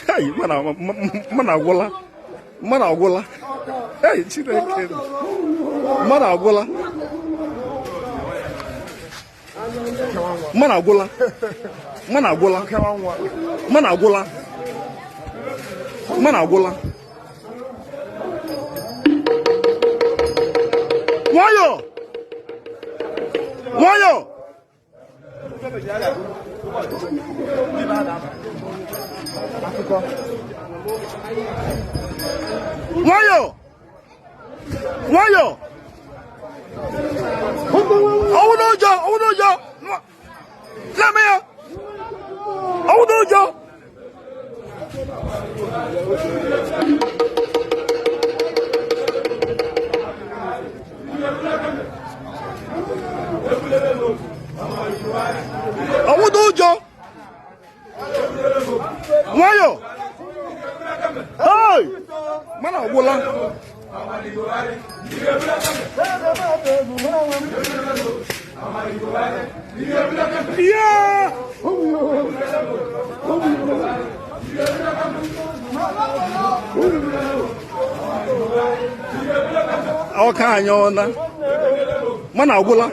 Hey, mana agwụla. Hey, Chineke. Mana agwụla. Wayo. Wayo. Owodojo. Let me out. Owodojo. Wayo. Hey. Mana agwụla. Yeah. Ọka anya ọna. Mana agwụla.